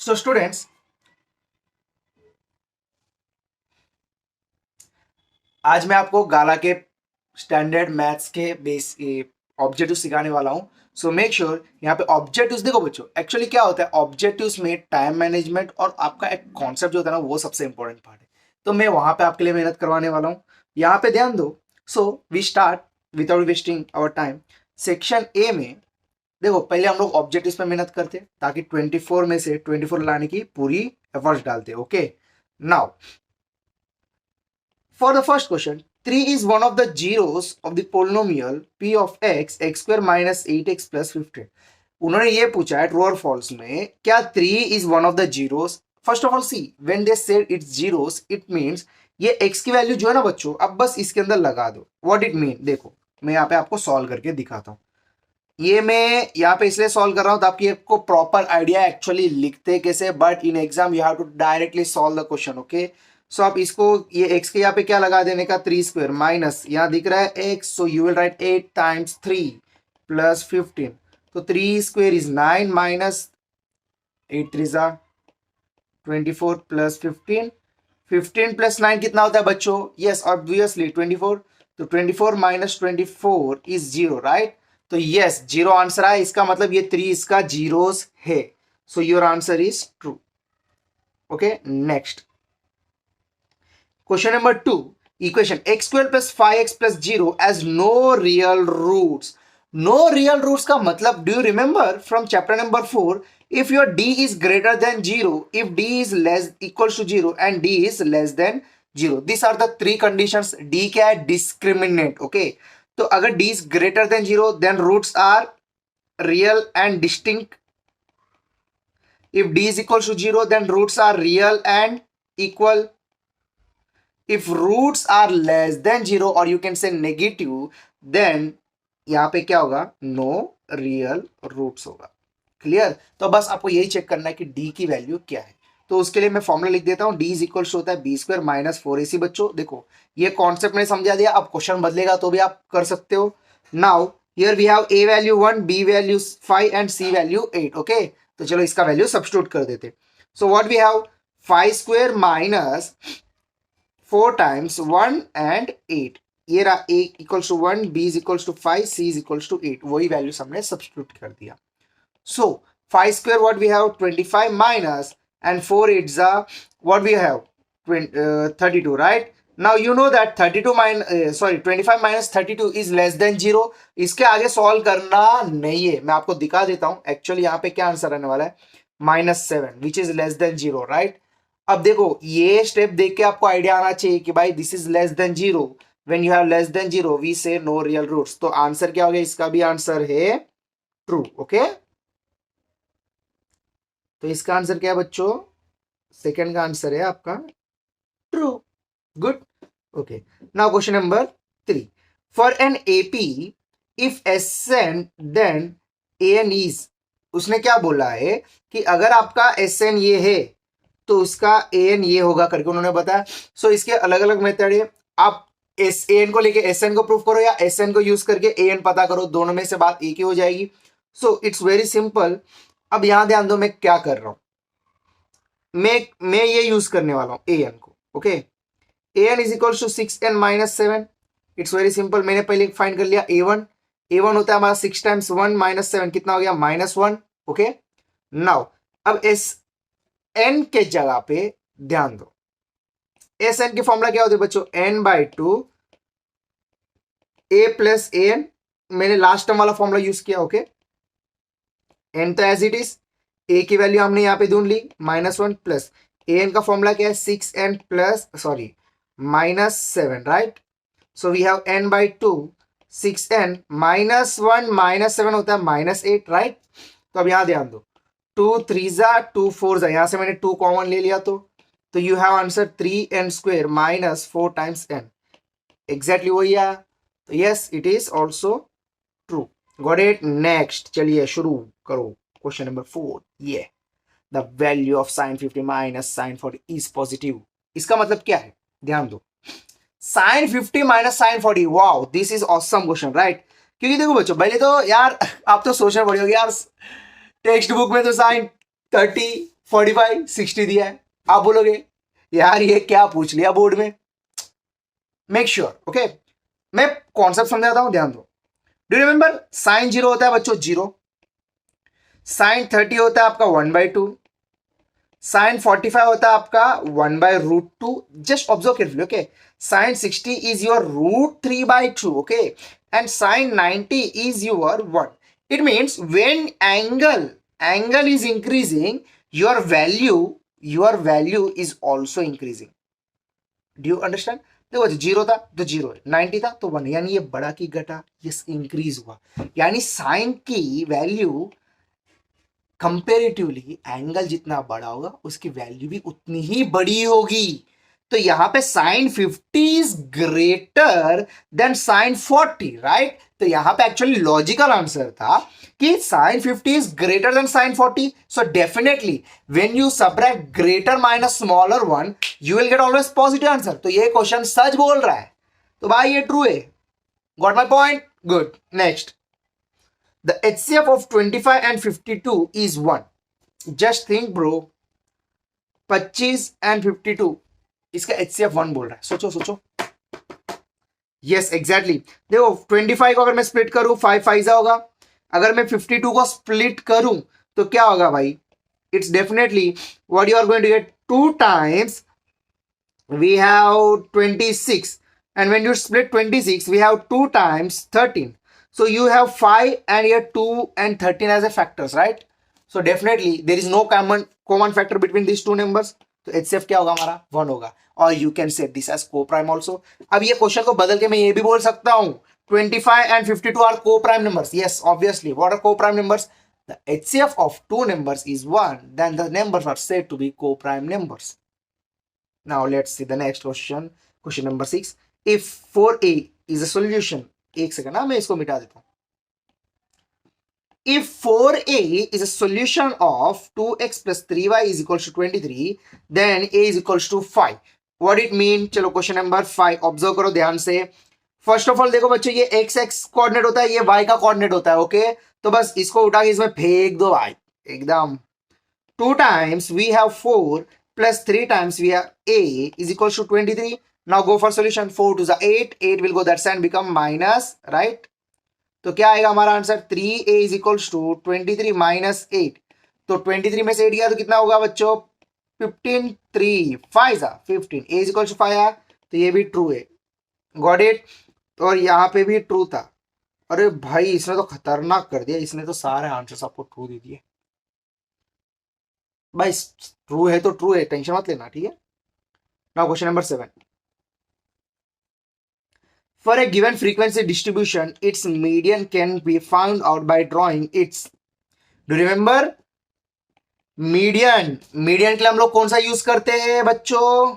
So students, आज मैं आपको गाला के स्टैंडर्ड मैथ्स के बेस ऑब्जेक्टिव सिखाने वाला हूं। सो मेक श्योर यहाँ पे ऑब्जेक्टिव्स देखो बच्चों, एक्चुअली क्या होता है ऑब्जेक्टिव्स में टाइम मैनेजमेंट और आपका एक कॉन्सेप्ट जो होता है ना वो सबसे इंपॉर्टेंट पार्ट है। तो मैं वहां पे आपके लिए मेहनत करवाने वाला हूँ, यहाँ पे ध्यान दो। So we start without wasting our time. Section A में देखो, पहले हम लोग ऑब्जेक्टिव्स पे मेहनत करते ताकि 24 में से 24 लाने की पूरी एफर्ट्स डालते। Okay, now for the first question, 3 is one of the zeros of the polynomial p of x, x square minus 8x plus 15. उन्होंने ये पूछा है ट्रू और फॉल्स में, क्या 3 is one of the zeros? First of all see, when they said it's zeros, it means ये x की value जो है ना बच्चों, अब बस इसके अंदर लगा दो। what it mean? देखो मैं यहाँ पे आपको सॉल्व करके दिखाता हूँ। ये मैं यहाँ पे इसलिए सॉल्व कर रहा हूँ ताकि आपको प्रॉपर आइडिया एक्चुअली लिखते कैसे, but in exam you have to directly solve the question. Okay, so आप इसको ये x के यहाँ पे क्या लगा देने का, 3 स्क्वायर माइनस यहाँ दिख रहा है x, so you will write 8 times 3 plus 15। तो 3 स्क्वायर इज 9 माइनस 8 3 जा 24 प्लस 15। 15 प्लस 9 कितना होता है बच्चों? Yes obviously 24। तो 24 माइनस 24 इज 0, राइट? तो यस, जीरो आंसर आया, इसका मतलब ये 3 इसका जीरोस है। So your answer is true. Okay, next question number 2, equation x square plus 5x plus 0 has no real roots. No real roots का मतलब, do you remember from chapter number 4, if your d is greater than 0, if d is less equals to 0 and d is less than 0, these are the three conditions. d क्या है? Discriminate. Okay, तो अगर d is greater than 0 then roots are real and distinct. If d is equals to 0 then roots are real and equal. If roots are less than 0 or you can say negative, then यहाँ पे क्या होगा? No real roots होगा। Clear? तो बस आपको यही check करना है कि d की वैल्यू क्या है। तो उसके लिए मैं फॉर्मूला लिख देता हूं, d इज इक्वल होता है बी स्क्वायर माइनस 4ac। बच्चों देखो, ये कॉन्सेप्ट मैंने समझा दिया, अब क्वेश्चन बदलेगा तो भी आप कर सकते हो। Now here we have a value 1, b value 5 and c value 8। Okay, तो चलो इसका वैल्यू सब्स्टिट्यूट कर देते। So what we have, 5 square minus 4 times 1 and 8, ये रहा a equals to 1, b is equals to 5, c is equals to 8। वही values हमने substitute कर दिया। So 5 square what we have 25 minus and 4 8 what we have 32, right? Now you know that 32 minus 25 minus 32 is less than 0। इसके आगे solve करना नहीं है, मैं आपको दिखा देता हूं। एक्चुअली यहाँ पे क्या आंसर रहने वाला है, -7 which is less than 0, right? अब देखो ये स्टेप देख के आपको आइडिया आना चाहिए कि भाई this is less than 0। When you have less than 0 we say no real roots. तो आंसर क्या हो गया? इसका भी आंसर है ट्रू। ओके, तो इसका आंसर क्या है बच्चों? सेकंड का आंसर है आपका true. Good. Okay, now question number 3, for an AP if S n then a n is. उसने क्या बोला है कि अगर आपका एसएन ये है तो उसका एन ये होगा करके उन्होंने बताया। सो इसके अलग अलग मेथड है, आप एस एन को लेके एस एन को प्रूफ करो या एस एन को यूज करके ए एन पता करो, दोनों में से बात एक ही हो जाएगी। So it's very simple. अब यहां ध्यान दो मैं क्या कर रहा हूं, मैं ये यूज करने वाला हूं ए एन को। Okay, a n is equal to 6n minus 7। It's very simple, मैंने पहले फाइंड कर लिया a1। a1 होता है हमारा 6 टाइम्स 1 माइनस 7, कितना हो गया? -1। ओके, नाउ अब एस एन के जगह पे ध्यान दो, एस एन की फॉर्मूला क्या होती है बच्चों? n/2 a plus a n. मैंने लास्ट टर्म वाला फॉर्मूला यूज किया। ओके, एन तो एज इट इज, ए की वैल्यू हमने यहाँ पे ढूंढ ली -1 प्लस ए एन का फॉर्मूला क्या है? 6n plus -7, right? So we have n/2 6n -1 -7 होता है -8, राइट? तो अब यहां ध्यान दो, 2 3 2 4 यहां से मैंने 2 कॉमन ले लिया, तो you have answer 3n square minus 4 times n। Exactly वही आया, तो yes it is also true. Got it? Next चलिए शुरू करो क्वेश्चन नंबर 4। ये the value of sin 50 minus sin 40 is positive. इसका मतलब क्या है? ध्यान दो, sin 50 minus sin 40, wow this is awesome question, right? क्योंकि देखो बच्चों, पहले तो यार आप तो सोचना पड़ेगा यार टेक्स्ट बुक में तो sin 30 45 60 दिया है, आप बोलोगे यार ये क्या पूछ लिया बोर्ड में। मेक श्योर ओके, मैं कॉन्सेप्ट समझाता हूं, ध्यान दो। डू रिमेंबर साइन 0 होता है बच्चों 0, साइन 30 होता है आपका 1/2, साइन 45 होता है आपका 1/√2। Just observe carefully okay. Sine 60 is your √3/2 okay, and sine 90 is your 1. It means when angle is increasing, your value is also increasing. Do you understand? देखो 0 था तो 0 है, 90 था तो 1, यानी ये बढ़ा की घटा, यस इंक्रीज हुआ, यानी साइन की वैल्यू कंपेरेटिवली एंगल जितना बड़ा होगा उसकी वैल्यू भी उतनी ही बड़ी होगी। तो यहां पे sine 50 is greater than sine 40, right? तो यहां पे एक्चुअली लॉजिकल आंसर था कि sine 50 is greater than sine 40, so definitely when you subtract greater minus smaller one you will get always positive answer. तो ये क्वेश्चन सच बोल रहा है, तो भाई ये ट्रू है। Got my point? Good. Next, the HCF of 25 and 52 is 1. Just think bro, 25 and 52 इसका HCF 1 बोल रहा है, सोचो सोचो। यस एग्जैक्टली, देखो 25 को अगर मैं स्प्लिट करूं 5 5 होगा, अगर मैं 52 को स्प्लिट करूं तो क्या होगा भाई? It's definitely what you are going to get 2 times we have 26, and when you split 26 we have 2 times 13. So you have 5 and here 2 and 13 as a factors, right? So definitely there is no common factor between these two numbers. तो HCF क्या होगा हमारा? 1 होगा। और you can set this as co-prime also. अब ये question को बदल के मैं ये भी बोल सकता हूँ 25 and 52 are co-prime numbers. Yes, obviously. What are co-prime numbers? The HCF of two numbers is 1. Then the numbers are said to be co-prime numbers. Now let's see the next question. Question number 6. If 4a is a solution, एक second ना मैं इसको मिटा देता हूं। If 4a is a solution of 2x plus 3y is equals to 23, then a is equals to 5. What it mean? चलो question number 5 observe करो ध्यान से। फर्स्ट ऑफ ऑल देखो बच्चों, ये x x कोऑर्डिनेट होता है, ये y का कोऑर्डिनेट होता है, ओके? तो बस इसको उठा के इसमें फेंक दो भाई एकदम। 2 times we have 4 plus 3 times we have a is equals to 23. Now go for solution. 4 to the 8, 8 will go that side and become minus, right? तो क्या आएगा हमारा answer? 3a is equals to 23 minus 8. तो 23 में से 8 गया तो कितना होगा बच्चों? 15, 3 5 15, a is equals to 5 आया, तो ये भी ट्रू है। Got it? और यहाँ पे भी ट्रू था। अरे भाई इसने तो खतरनाक कर दिया, इसने तो सारे आंसर्स आपको ट्रू दे दिए भाई। ट्रू है तो ट्रू है, टेंशन मत लेना, ठीक है? Now question number 7. For a given frequency distribution, its median can be found out by drawing its. Do you remember? Median के लिए हम लोग कौन सा यूज करते हैं बच्चों?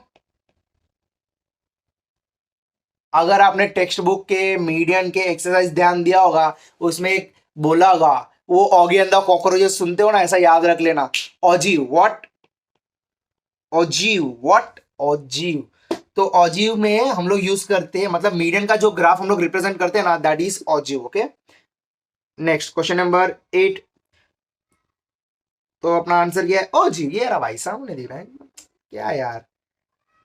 अगर आपने टेक्स्ट बुक के मीडियन के एक्सरसाइज ध्यान दिया होगा, उसमें एक बोला होगा वो ऑगी एंड द कॉकरोचेस, सुनते हो ना, ऐसा याद रख लेना। ऑजीव व्हाट? ऑजीव व्हाट? ऑजीव। तो ऑजीव में हम लोग यूज करते हैं, मतलब मीडियन का जो ग्राफ हम लोग रिप्रेजेंट करते हैं ना, दैट इज ऑजीव, ओके? Next question number 8. तो अपना आंसर क्या है? ऑजीव। ये रहा भाई सामने दिख रहा है क्या यार?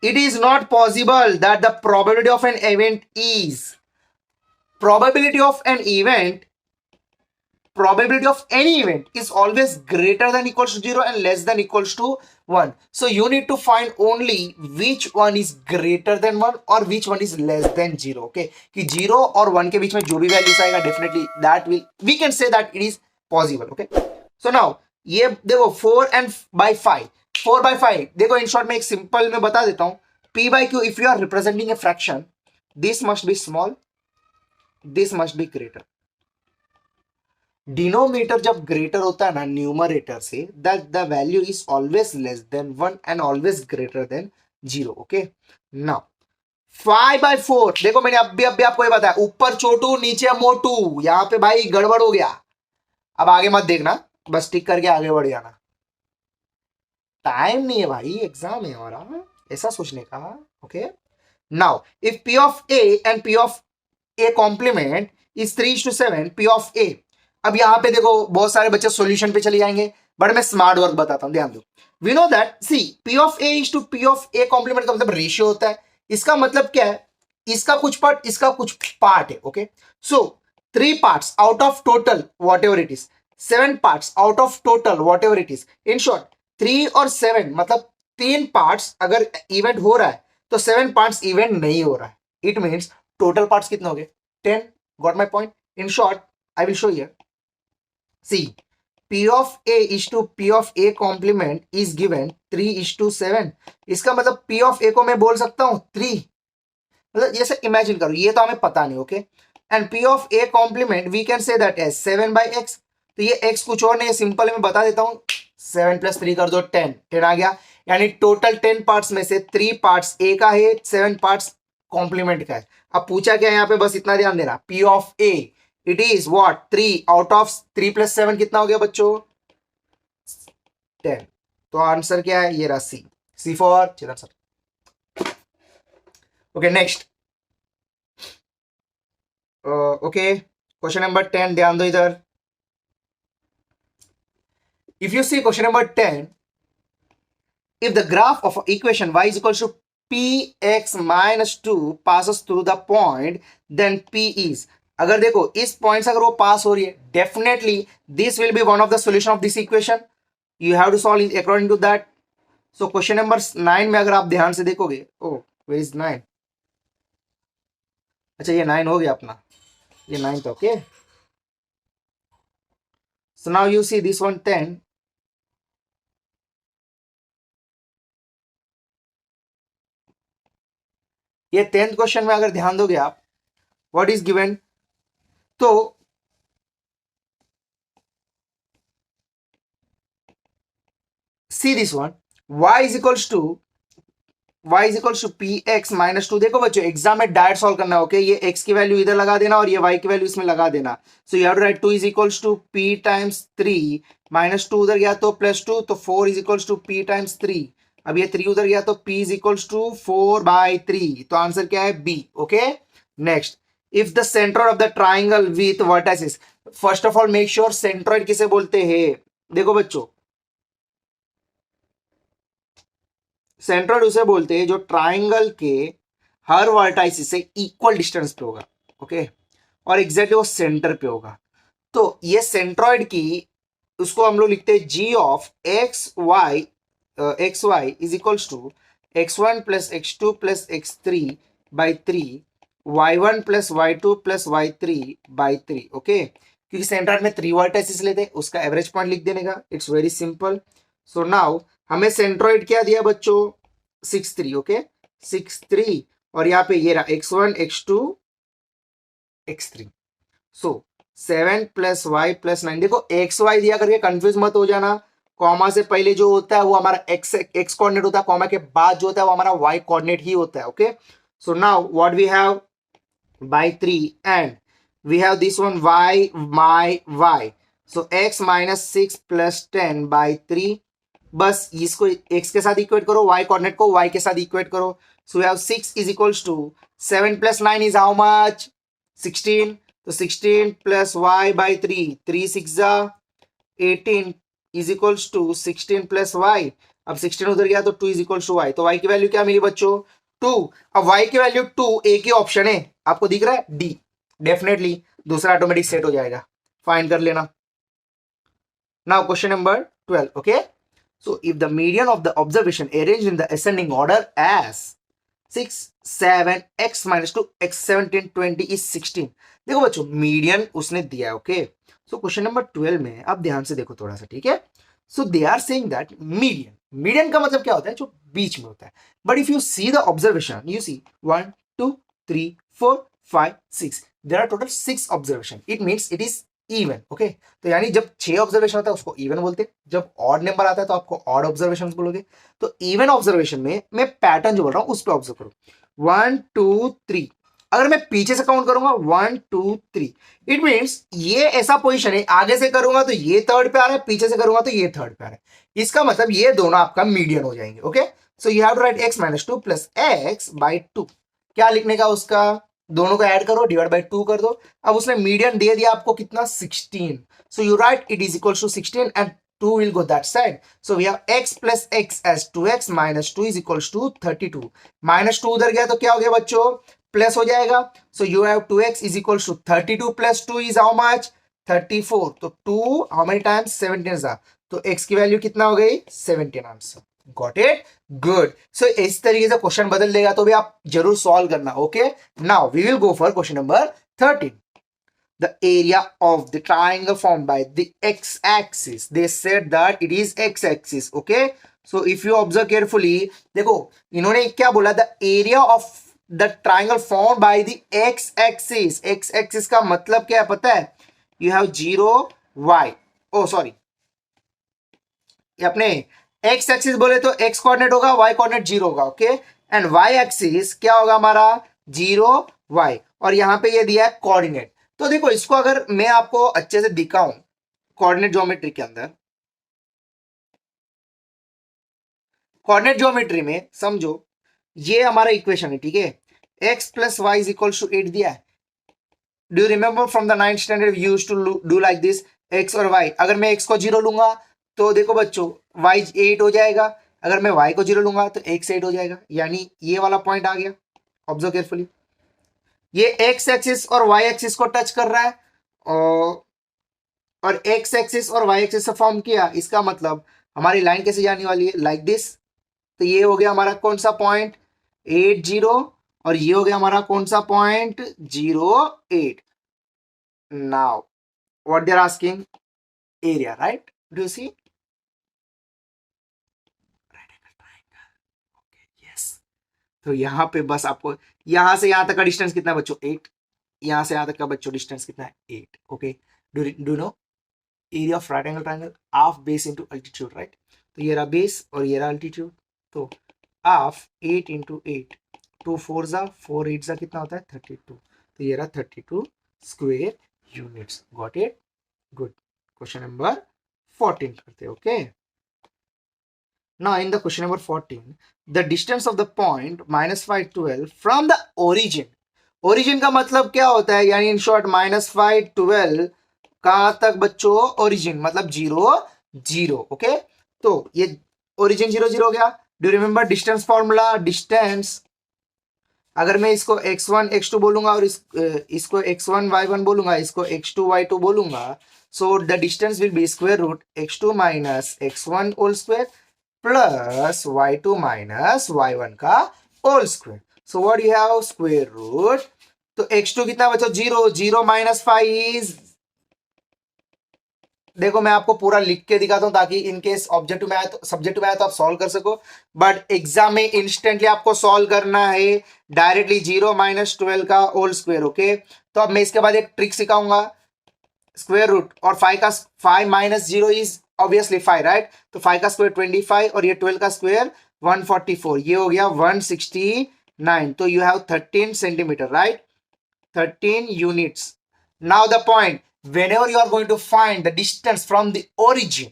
It is not possible that the probability of an event is, probability of any event is always greater than equals to 0 and less than equals to 1. So you need to find only which one is greater than 1 or which one is less than 0. Okay, कि 0 और 1 के बीच में जो भी values आएगा definitely that will, we can say that it is possible. Okay, so now ये देखो 4 and by 5, 4 by 5 देखो, इन शॉर्ट में एक सिंपल में बता देता हूं, p by q, if you are representing a fraction, this must be small, this must be greater. Denominator जब ग्रेटर होता है ना न्यूमरेटर से, that the value is always less than 1 and always greater than 0. Okay, now 5/4 देखो, मैंने अभी आपको ये बताया, ऊपर छोटू नीचे मोटू, यहां पे भाई गड़बड़ हो गया। अब आगे मत देखना, बस टिक करके आगे बढ़ जाना, टाइम नहीं है भाई, एग्जाम है हमारा, ऐसा सोचने का। Okay, now if p of a and p of a complement is 3:7, p of a, अब यहां पे देखो बहुत सारे बच्चे सॉल्यूशन पे चले जाएंगे, बट मैं स्मार्ट वर्क बताता हूं, ध्यान दो। We know that C P of A is two P of A complement का मतलब रेशियो होता है। इसका मतलब क्या है, इसका कुछ पार्ट इसका कुछ पार्ट है, okay. So 3 parts out of total what ever it is, 7 parts out of total what ever it is. In short 3 और 7 मतलब 3 पार्ट्स अगर इवेंट हो रहा है तो 7 पार्ट्स इवेंट नहीं हो रहा है। इट मीन्स टोटल पार्ट्स कितने हो गए, 10। Got my point? In short I will show here, see P of A is to P of A complement is given 3:7। इसका मतलब P of A को मैं बोल सकता हूं 3, मतलब जैसे इमेजिन करो, ये तो हमें पता नहीं, okay. And P of A complement we can say that as 7/x। तो ये x कुछ और नहीं है, सिंपल मैं बता देता हूं, 7 + 3 कर दो 10, 10 आ गया। यानी टोटल 10 पार्ट्स में से 3 पार्ट्स A का है, 7 पार्ट्स कॉम्प्लीमेंट का है। अब पूछा क्या है यहाँ पे, बस इतना ध्यान देना, P of A it is what 3 out of 3 + 7 कितना हो गया बच्चों, 10। तो आंसर क्या है, ये रहा C, C for Chetan sir. Okay next, okay question number 10 ध्यान दो इधर। If you see question number 10, if the graph of equation y is equal to px minus 2 passes through the point, then p is, अगर देखो इस point से अगर वो पास हो रही है, definitely this will be one of the solution of this equation, you have to solve according to that. So question number 9 में अगर आप ध्यान से देखोगे, ओ वेयर इज 9, अच्छा ये 9 हो गया अपना, ये 9 तो okay. So now you see this one 10, ये 10th क्वेश्चन में अगर ध्यान दोगे आप, व्हाट इज गिवन, तो see this one, y is equals to px minus 2। देखो बच्चों एग्जाम में डायरेक्ट सॉल्व करना है, ओके। ये x की वैल्यू इधर लगा देना और ये y की वैल्यू इसमें लगा देना। So you have to write 2 is equals to p times 3 minus 2 उधर गया तो +2, तो 4 is equals to p times 3। अब ये 3 उधर गया तो p is equals to 4/3। तो आंसर क्या है, b, okay. Next, if the centre of the triangle with vertices, first of all make sure centroid किसे बोलते हैं। देखो बच्चों सेंट्रॉइड उसे बोलते हैं जो ट्राइंगल के हर वर्टाइसिस से इक्वल डिस्टेंस पे होगा, ओके, और एग्जैक्टली वो सेंटर पे होगा। तो ये सेंट्रॉइड की, उसको हम लोग लिखते हैं g of X Y is equals to x1 + x2 + x3/3 y1 + y2 + y3/3, okay. क्योंकि सेंट्रॉइड में 3 वर्टाइसिस लेते हैं, उसका एवरेज पॉइंट लिख देने का, it's very simple. So now हमें सेंट्रॉइड क्या दिया बच्चों, 6 3, ओके 6 3, और यहाँ पे ये रहा x1 x2 x3। सो 7 + y + 9, देखो एक्स वाई दिया करके कंफ्यूज मत हो जाना, कॉमा से पहले जो होता है वो हमारा एक्स कोऑर्डिनेट होता है, कॉमा के बाद जो होता है वो हमारा वाई कोऑर्डिनेट ही होता है, okay. So now what we have by 3 and we have this one y my y, so x minus 6 plus 10/3, बस इसको x के साथ इक्वेट करो, y कोऑर्डिनेट को y के साथ इक्वेट करो। So we have 6 is equals to 7 + 9 is how much, 16। तो 16 + y/3, 3 6 18 is equals to 16 + y। अब 16 उधर गया तो 2 is equals to y, तो y की वैल्यू क्या मिली बच्चों, 2। अब y की वैल्यू 2, एक ही ऑप्शन है आपको दिख रहा है, डी। डेफिनेटली दूसरा ऑटोमेटिक सेट हो जाएगा, फाइंड कर लेना। Now question number 12, okay. So if the median of the observation arranged in the ascending order as 6 7 x - 2 x 17 20 is 16। देखो बच्चों मीडियन उसने दिया है, ओके। सो क्वेश्चन नंबर 12 में अब ध्यान से देखो थोड़ा सा, ठीक है। So they are saying that median का मतलब क्या होता है, जो बीच में होता है। But if you see the observation, you see 1 2 3 4 5 6, there are total 6 observation, it means it is even, okay. तो यानी जब 6 ऑब्जर्वेशन होता है उसको इवन बोलते हैं, जब ऑड नंबर आता है तो आपको ऑड ऑब्जर्वेशन बोलोगे। तो इवन ऑब्जर्वेशन में मैं पैटर्न जो बोल रहा हूं उस पर ऑब्जर्व करो, 1 2 3। अगर मैं पीछे से काउंट करूंगा 1 2 3, इट मींस ये ऐसा पोजीशन है, आगे से करूंगा तो ये थर्ड पे आ रहा है, पीछे से करूंगा तो ये थर्ड पे आ रहा है। इसका मतलब ये दोनों आपका मीडियन हो जाएंगे, okay. So you have to write x - 2 + x/2। क्या लिखने का, उसका दोनों को ऐड करो, डिवाइड बाय 2 कर दो। अब उसने मीडियन दे दिया आपको कितना, 16। So you write it is equal to 16 and 2 will go that side. So we have x plus x as 2x minus 2 is equals to 32. Minus 2 उधर गया तो क्या हो गया बच्चों, प्लस हो जाएगा. So you have 2x is equals to 32 plus 2 is how much, 34. तो 2 how many times, 17 are. तो x की वैल्यू कितना हो गई, 17 answer. Got it, good. So इस तरीके से क्वेश्चन बदल देगा तो भी आप जरूर सॉल्व करना. Okay, now we will go for question number 13. The area of the triangle formed by the x-axis, they said that it is x-axis. Okay, so if you observe carefully, देखो इन्होंने क्या बोला, the area of the triangle formed by the x-axis. x-axis का मतलब क्या है पता है, you have 0 y, oh sorry, ये अपने x एक्सिस बोले तो x कोऑर्डिनेट होगा, y कोऑर्डिनेट 0 होगा. ओके, एंड y एक्सिस क्या होगा हमारा, 0 y, और यहां पे ये दिया है कोऑर्डिनेट. तो देखो इसको अगर मैं आपको अच्छे से दिखाऊं कोऑर्डिनेट ज्योमेट्री के अंदर, कोऑर्डिनेट ज्योमेट्री में समझो ये हमारा इक्वेशन है, ठीक है. x plus Y is equal to 8 दिया है. Do you remember from the 9th standard we used to do like this, x और y. अगर मैं x को 0 लूंगा तो देखो बच्चों y 8 हो जाएगा, अगर मैं y को 0 लूंगा तो x 8 हो जाएगा, यानी ये वाला पॉइंट आ गया. ऑब्जर्व केयरफुली, ये x एक्सिस और y एक्सिस को टच कर रहा है, और x एक्सिस और y एक्सिस से फॉर्म किया. इसका मतलब हमारी लाइन कैसे जाने वाली है, लाइक दिस. तो ये हो गया हमारा कौन सा पॉइंट, 8 0, और ये हो गया हमारा कौन सा point, 0 8. Now what they are asking, area, right. Do you see, तो यहां पे बस आपको यहां से यहां तक का डिस्टेंस कितना है बच्चों, 8. यहां से यहां तक का बच्चों डिस्टेंस कितना है, 8. Okay, do know area of right angle triangle, half base into altitude, right. तो ये रहा बेस और ये रहा अल्टीट्यूड. तो हाफ 8 इंटू 8, 2 4 जा 4 8 जा कितना होता है, 32. तो ये रहा 32 square units. Got it, good. Question number 14 करते हैं. Okay, now in the question number 14, the distance of the point -5 12 from the origin. origin का मतलब क्या होता है, यानी इन शॉर्ट -5 12 कहां तक बच्चों, origin मतलब 0 0. ओके, तो ये origin 0 0 हो गया. Do remember distance formula, distance अगर मैं इसको x1 x2 बोलूंगा और इसको x1 y1 बोलूंगा, इसको x2 y2 बोलूंगा, so the distance will be square root x2 minus x1 whole square plus y2 minus y1 का whole square. So what you have, square root. तो x2 कितना बचा, 0 0 माइनस 5. देखो मैं आपको पूरा लिख के दिखाता हूं ताकि इनकेस ऑब्जेक्टिव में आया तो, सब्जेक्टिव में आया तो आप सॉल्व कर सको, बट एग्जाम में इंस्टेंटली आपको सॉल्व करना है डायरेक्टली 0 माइनस 12 का होल स्क्वायर. ओके, तो अब मैं इसके बाद एक ट्रिक सिखाऊंगा, स्क्वायर रूट और 5 माइनस 0 इज ऑब्वियसली 5, राइट. तो 5 का स्क्वायर 25 और ये 12 का स्क्वायर 144, ये हो गया 169. तो you have 13 centimetre, right, 13 units. Now the point, whenever you are going to find the distance from the origin,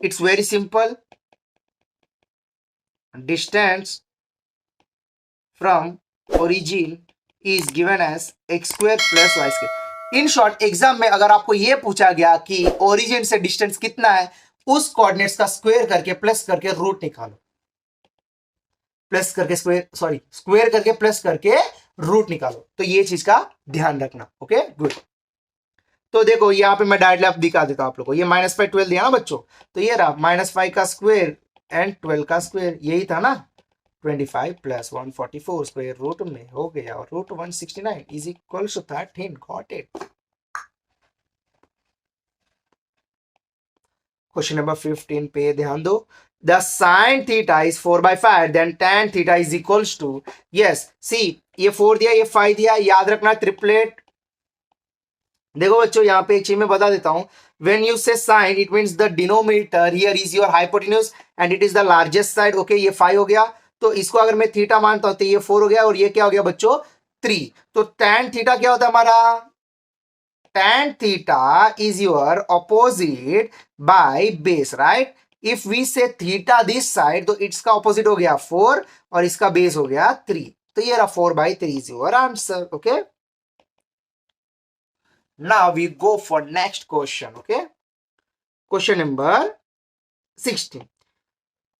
it's very simple. Distance from origin is given as x square plus y square. In short, exam में अगर आपको यह पूछा गया कि origin से distance कितना है, उस कोऑर्डिनेट्स का स्क्वायर करके प्लस करके रूट निकालो, प्लस करके स्क्वायर, सॉरी स्क्वायर करके प्लस करके रूट निकालो. तो ये चीज का ध्यान रखना. Okay, good. तो देखो यहाँ पे मैं डायरेक्टली आप दिखा देता हूं आप लोगों को, ये -5 12 दिया ना बच्चों, तो ये रहा -5 का स्क्वायर एंड 12 का स्क्वायर, यही था ना, 25 प्लस 144 स्क्वायर रूट में हो गया, और root 169 is equal to 13. Got it. Question number 15 पे ध्यान दो. The sine theta is 4/5, then tan theta is equals to, yes see ये 4 दिया, ये 5 दिया, याद रखना ट्रिपलेट. देखो बच्चों यहाँ पे एक चीज मैं बता देता हूं, when you say sine it means the denominator here is your hypotenuse and it is the largest side. Okay, ये 5 हो गया, तो इसको अगर मैं थीटा मानता हूं तो ये 4 हो गया, और ये क्या हो गया बच्चों, 3. तो tan थीटा क्या होता है हमारा, tan theta is your opposite by base, right. if we say theta this side तो इसका opposite हो गया 4 और इसका base हो गया 3, तो ये रहा 4/3 is your answer. okay, now we go for next question. okay, question number 16.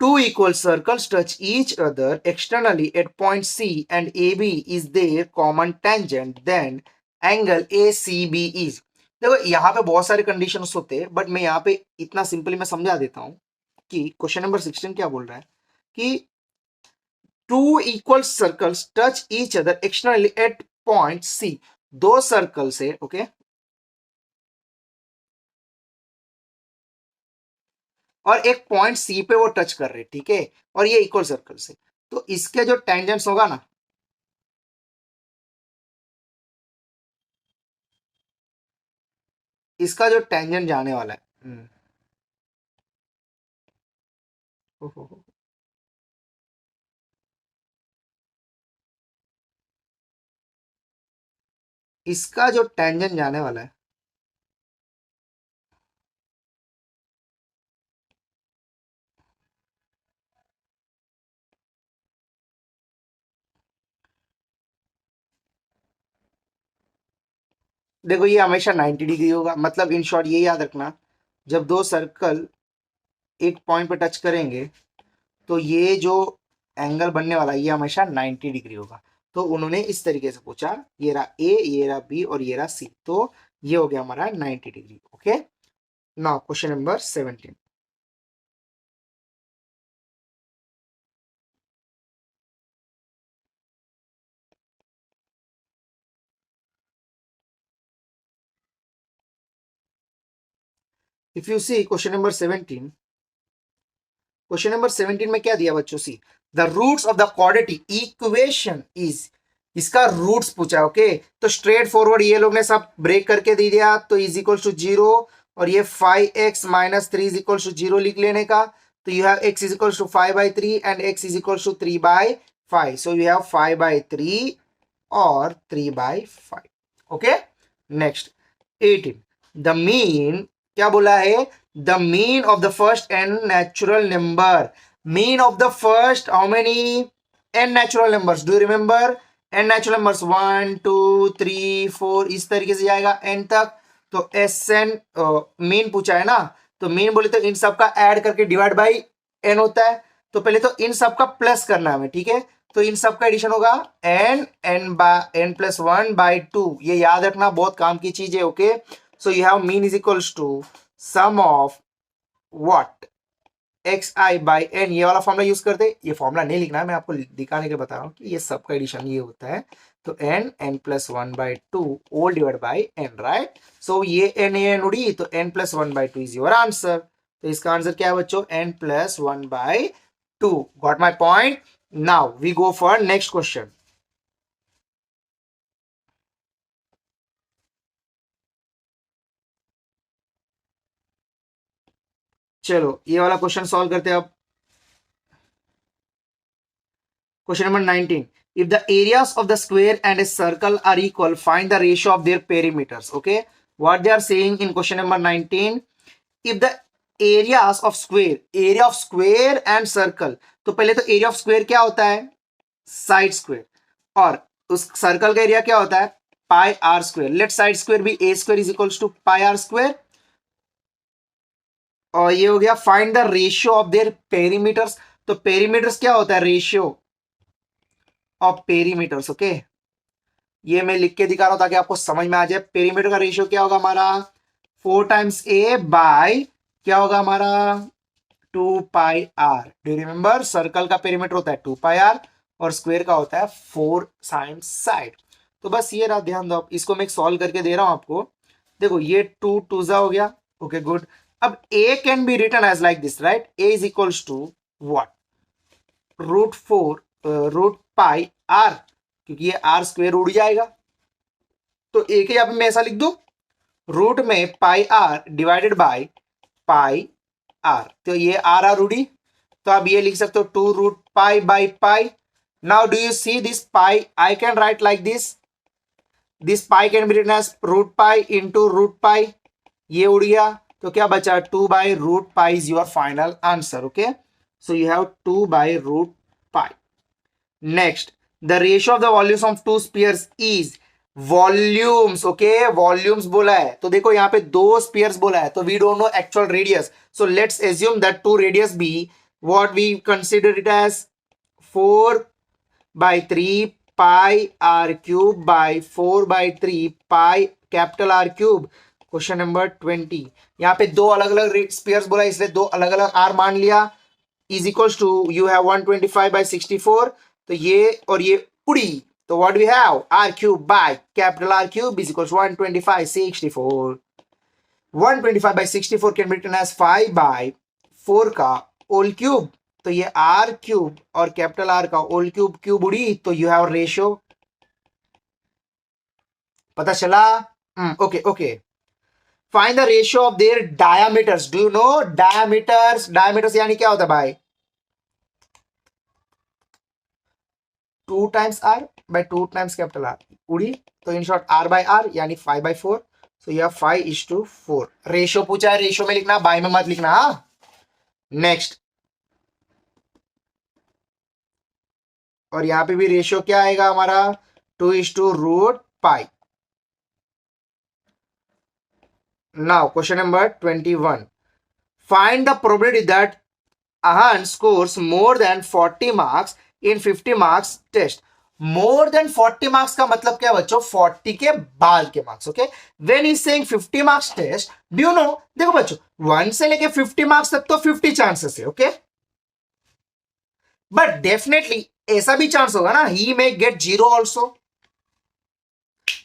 Two equal circles touch each other externally at point C and AB is their common tangent. Then angle ACB is. देखो यहाँ पे बहुत सारे conditions होते हैं, but मैं यहाँ पे इतना सिंपली मैं समझा देता हूँ कि क्वेश्चन नंबर 16 क्या बोल रहा है कि two equal circles touch each other externally at point C. दो सर्कल से, ओके, और एक पॉइंट सी पे वो टच कर रहे, ठीक है, और ये इक्वल सर्कल से, तो इसके जो टेंजेंट्स होगा ना, इसका जो टेंजेंट जाने वाला है, ओहो, इसका जो टेंजेंट जाने वाला है, देखो ये हमेशा 90 डिग्री होगा. मतलब इन शॉर्ट ये याद रखना, जब दो सर्कल एक पॉइंट पे टच करेंगे तो ये जो एंगल बनने वाला है ये हमेशा 90 डिग्री होगा. तो उन्होंने इस तरीके से पूछा, ये रहा ए, ये रहा बी और ये रहा सी, तो ये हो गया हमारा 90 degree. Okay, now question number 17. If you see question number 17, question number 17 में क्या दिया बच्चों? See the roots of the quadratic equation is. इसका रूट्स पूछा, ओके, तो स्ट्रेट फॉरवर्ड ये लोग ने सब ब्रेक करके दे दिया, तो इज इक्वल टू 0 और ये 5x minus 3 is equal to 0 लिख लेने का. तो you have x is equal to 5/3 and x is equal to 3/5. So you have 5/3 और 3/5. Okay, next 18. द मीन क्या बोला है? The mean of the first N natural number. Mean of the first how many N natural numbers? Do you remember? N natural numbers 1 2 3 4 इस तरीके से जाएगा N तक. तो एस एन मीन पूछा है ना, तो मीन बोले तो इन सब का ऐड करके डिवाइड बाई एन होता है. तो पहले तो इन सब का प्लस करना है हमें, ठीक है. तो इन सब का एडिशन होगा एन प्लस 1/2. ये याद रखना, बहुत काम की चीज है. Okay, so you have mean is equals to sum of what X I by N. ये वाला फॉर्मूला यूज करते. ये फॉर्मूला नहीं लिखना है, मैं आपको दिखाने के लिए बता रहा हूँ कि ये सबका एडिशन ये होता है. तो N plus 1/2 all divide by N, right. So ये एन उड़ी, तो N plus 1/2 is your answer. तो इसका आंसर क्या है बच्चों? N plus 1/2. Got my point. Now we go for next question. चलो ये वाला क्वेश्चन सॉल्व करते हैं अब. Question number 19. If the areas of the square and a circle are equal, find the ratio of their perimeters. Okay, what they are saying in question number 19, if the areas of square, area of square and circle, तो पहले तो area of square क्या होता है? Side square. और उस circle का area क्या होता है? Pi R square. Let side square भी A square is equals to pi R square. और ये हो गया find the ratio of their perimeters. तो पेरीमीटर्स क्या होता है? Ratio of perimeters. ओके, ये मैं लिख के दिखा रहा हूं ताकि आपको समझ में आ जाए. पेरीमीटर का रेशियो क्या होगा हमारा? 4 टाइम्स ए बाय क्या होगा हमारा? 2πr. Do you remember? Circle का पेरीमीटर होता है 2πr और स्क्वायर का होता है 4 साइन साइड. तो बस ये रहा, ध्यान दो. इसको मैं सॉल्व करके दे रहा हूं आपको. देखो ये 2 2 हो गया. Okay, good. अब a can be written as like this, right. a is equals to what? √4 √πr, क्योंकि ये r स्क्वायर उड़ जाएगा. तो a के यहां पे मैं ऐसा लिख दूं, रूट में pi R divided by pi R. तो ये आर उड़ी, तो आप ये लिख सकते हो 2√π/π. Now do you see this pi? I can write like this. This pi can be written as √π into √π. ये उड़ गया, तो क्या बचा? 2/√π is your final answer. Okay, so you have 2/√π. Next, the ratio of the volumes of two spheres is. Volumes, okay, volumes बोला है, तो देखो यहाँ पे दो स्पीयर्स बोला है, तो we don't know actual radius, so let's assume that to radius be what we consider it as 4/3 pi R cube by 4/3 pi capital R cube. Question number 20, यहाँ पे दो अलग अलग स्पीयर्स बोला इसलिए दो अलग अलग आर मान लिया, is equals to you have 125/64, तो ये और ये उड़ी, तो what we have R cube by capital R cube is equals 125/64। 125/64 can be written as 5/4 का होल क्यूब, तो ये आर क्यूब और कैपिटल आर का होल क्यूब क्यूब उड़ी, तो यू हैव रेशियो, पता चला? Okay okay, find the ratio of their diameters, do you know diameters? Diameters यानी क्या होता है भाई? 2 times R by 2 times capital R उड़ी, तो in short R by R यानी 5/4, सो यह 5:4 रेशियो पूछा है, रेशियो में लिखना, बाय में मत लिखना। हाँ, नेक्स्ट, और यहां पे भी रेशियो क्या आएगा हमारा? 2:√पाई। Now question number 21, find the probability that Ahan scores more than 40 marks in 50 marks test. More than 40 marks का मतलब क्या बच्चों? 40 के बाद के marks, okay. When he's saying 50 marks test, do you know? देखो बच्चों, 1 से लेके 50 मार्क्स तक तो 50 चांसेस है, ओके, बट डेफिनेटली ऐसा भी चांस होगा ना, ही मे गेट 0 ऑल्सो,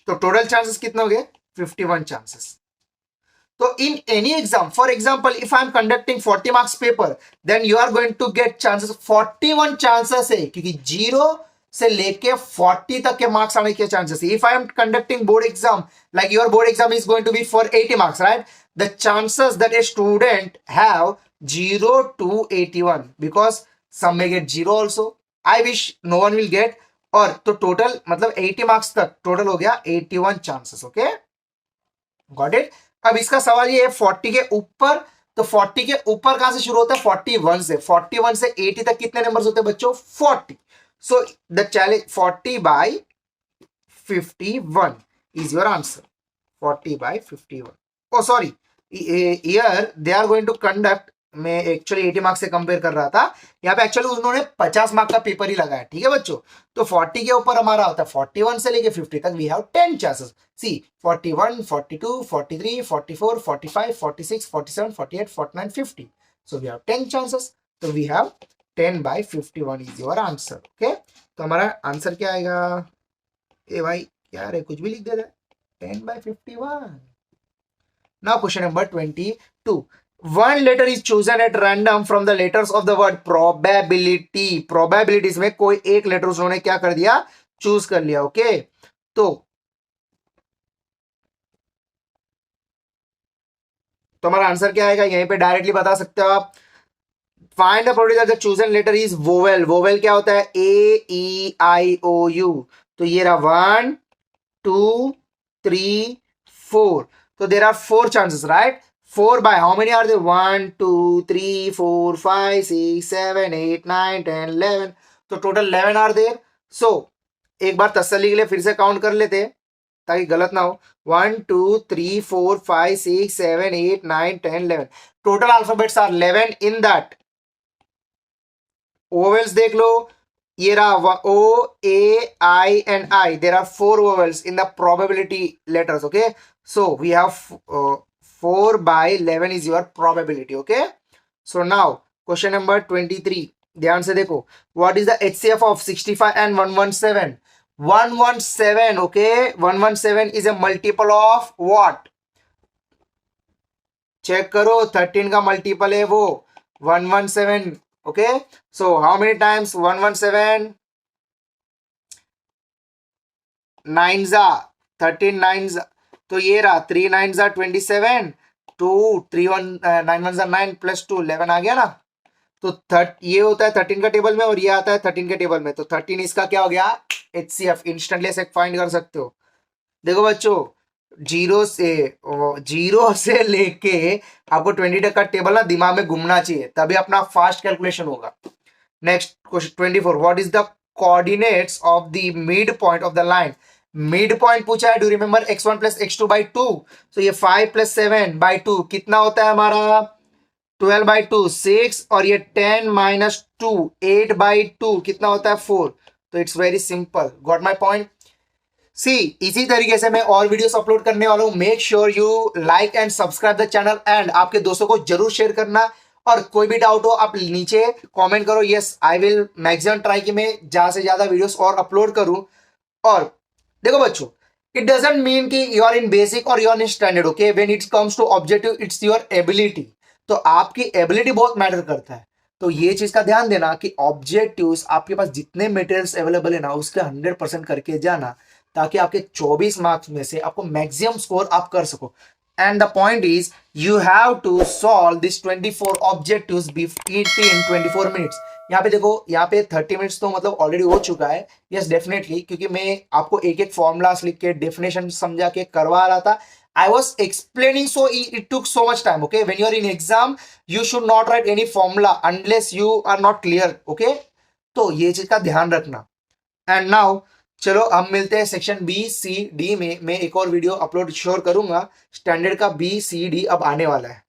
तो टोटल चांसेस कितने हो गए? 51 chances. So in any exam, for example, if I am conducting 40 marks paper, then you are going to get chances 41 chances है, क्योंकि 0 से लेके 40 तक के मार्क्स आने के चांसेस है। If I am conducting board exam, like your board exam is going to be for 80 marks, right? The chances that a student have 0 to 81, because some may get 0 also. I wish no one will get, और तो total मतलब 80 marks तक total हो गया 81 chances, okay, got it. अब इसका सवाल ये है 40 के ऊपर, तो 40 के ऊपर कहां से शुरू होता है? 41 से। 41 से 80 तक कितने नंबर्स होते हैं बच्चों? 40। So the challenge 40/51 is your answer. 40/51, oh sorry, here they are going to conduct, मैं एक्चुअली 80 मार्क्स से कंपेयर कर रहा था, यहाँ पे एक्चुअली उन्होंने 50 मार्क का पेपर ही लगाया, ठीक है बच्चों। तो 40 के ऊपर हमारा होता है 41 से लेके 50 तक, we have 10 chances. C 41, 42, 43, 44, 45, 46, 47, 48, 49, 50, so we have 10 chances, so we have 10/51 is your answer, okay। तो हमारा आंसर क्या आएगा? ए भाई क्या रे, कुछ भी लिख दे रहे, 10/51। Now question number 22, one letter is chosen at random from the letters of the word probability। probabilities में कोई एक लेटर उन्होंने क्या कर दिया? चूज कर लिया, ओके। तो हमारा आंसर क्या आएगा? यहीं पे डायरेक्टली बता सकते हो आप। Find the probability that the chosen letter is vowel. Vowel क्या होता है? AEIOU, तो ये रहा 1 2 3 4, तो there are 4 chances, right? 4 by how many are there? 1 2 3 4 5 6 7 8 9 10 11, तो टोटल 11 आर देर। सो एक बार तसल्ली के लिए फिर से काउंट कर लेते ताकि गलत ना हो। 1 2 3 4 5 6 7 8 9 10 11, total alphabets are 11 in that. Vowels देख लो, ये रहा O, A, I and I, there are 4 vowels in the probability letters, okay, so we have 4/11 is your probability, okay। So now question number 23, ध्यान से देखो, what is the HCF of 65 and 117? 117, okay, 117 is a multiple of what? Check करो, 13 का multiple है वो 117, ओके। So how many times 117? 9 जा 13 9, तो ये रहा 3 9 जा 27, 2 3 1 9 1 जा 9 प्लस 2 11 आ गया ना। तो ये होता है 13 का टेबल में और ये आता है 13 के टेबल में, तो 13 इसका क्या हो गया? HCF, इंस्टेंटली ऐसे फाइंड कर सकते हो। देखो बच्चों, जीरो से लेके आपको 20 तक का टेबल ना दिमाग में घूमना चाहिए, तभी अपना फास्ट कैलकुलेशन होगा। Next question 24, what is the coordinates of the mid point of the line? Mid point पूछा है, do remember x1 plus x2 by 2, तो ये 5 प्लस 7 बाई 2 कितना होता है हमारा 12 बाई 2 6, और ये 10 माइनस 2 8 बाई 2 कितना होता है 4। तो it's very simple, got my point. See इसी तरीके से मैं और वीडियोस अपलोड करने वाला हूं। Make sure you like and subscribe the channel, and आपके दोस्तों को जरूर शेयर करना। और कोई भी डाउट हो आप नीचे कमेंट करो, yes I will maximum try कि मैं ज्यादा से ज्यादा वीडियोस और अपलोड करूं। और देखो बच्चों, इट डजंट मीन कि यू आर इन बेसिक और you are in standard, okay, when it comes to objective it's your ability. तो आपकी एबिलिटी बहुत मैटर करता है। तो ये चीज का ध्यान देना कि ऑब्जेक्टिव्स आपके पास जितने मटेरियल्स अवेलेबल है ना उसके 100% करके जाना, ताकि आपके 24 मार्क्स में से आपको मैक्सिमम स्कोर आप कर सको। And the point is you have to solve this 24 objectives in 24 minutes. यहाँ पे देखो, यहाँ पे 30 मिनट्स तो मतलब ऑलरेडी हो चुका है। यस डेफिनेटली, क्योंकि मैं आपको एक एक फॉर्मूलास लिख के डेफिनेशन समझा के करवा रहा था। I was explaining, so it took so much time. Okay, when you are in exam, you should not write any formula unless you are not clear. Okay, तो ये चीज का ध्यान रखना। एंड नाउ चलो हम मिलते हैं सेक्शन बी सी डी में। मैं एक और वीडियो अपलोड श्योर करूंगा, स्टैंडर्ड का बी सी डी अब आने वाला है।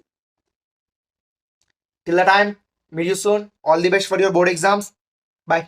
Till the time, meet you soon, all the best for your board exams, bye.